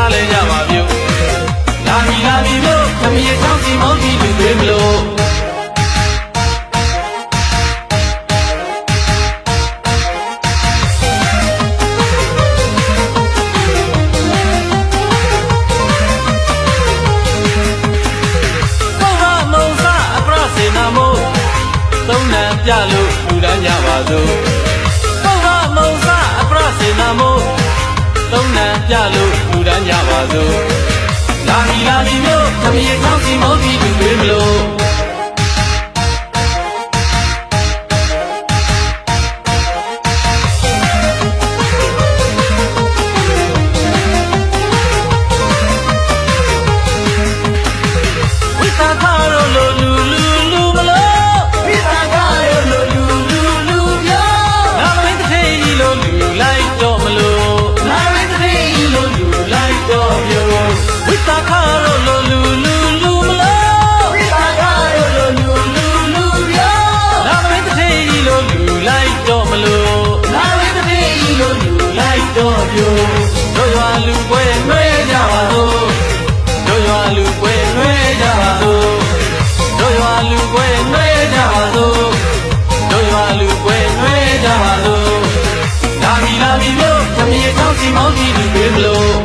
စားလဲကြပါပြုလာပြီလို့သမီးချောင်းစီမောင်းပြီးလူတွေမလို့သုံးနံပြလို့လူတန်းကြပါစို့ပုဗ္ဗမုံစအပရစေနာမို့သုံးနံပြလို့လူတန်းကြပါစို့လာပြီမြို့သမီးချောင်းစီမောင်းပြီးလူတွေမလို့ဝိသခါတို့လိုလူမလို့လိုက်တော့မလို့လာရတဲ့ဒီလိုလူလိုက်တော့မျိုးဝိသခါတို့လိုလူမလို့ဝိသခါတို့လိုလူပြောလာရတဲ့ဒီလိုလူလိုက်တော့မလို့လာရတဲ့ဒီလိုလူလိုက်တော့မျိုးတို့ရွာလူပွဲနှွဲကြပါစို့တို့ရွာလူပွဲနှွဲကြပါစို့တို့ရွာလူပွဲနှွဲကြပါစို့တို့ရွာလူပွဲနှွဲကြပါစို့လာပြီမြို့သမီးချောင်းစီမောင်းပြီးလူတွေမလို့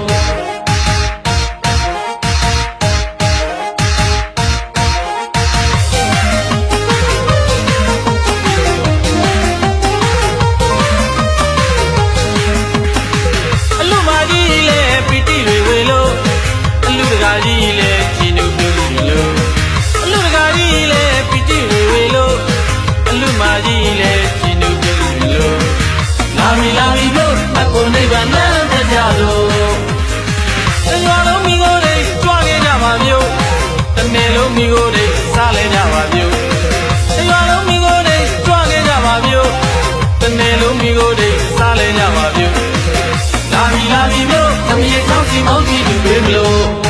အလူမာကြီးလဲပီတိတွေဝေလို့အလူတကာကြီးလဲချင်းတို့ပြုလို့အလူတကာကြီးလဲပီတိတွေဝေလို့အလူမာကြီးလဲချင်းတို့ပြုလို့လာပြီလို့အကုန်နိဗ္ဗာန်နဲ့တက်ကြလို့ရွာလုံးမိကိုယ်တွေကြွားခဲ့ကြပါမျိုးတစ်နေ့လုံးမိကိုယ်တွေစားလဲကြပါမျိုးရွာလုံးမိကိုယ်တွေကြွားခဲ့ကြပါမျိုးတစ်နေ့လုံးမိကိုယ်တွေစားလဲကြပါမျိုးလာပြီလို့သမီးချောင်းစီမောင်းပြီးလူတွေမလို့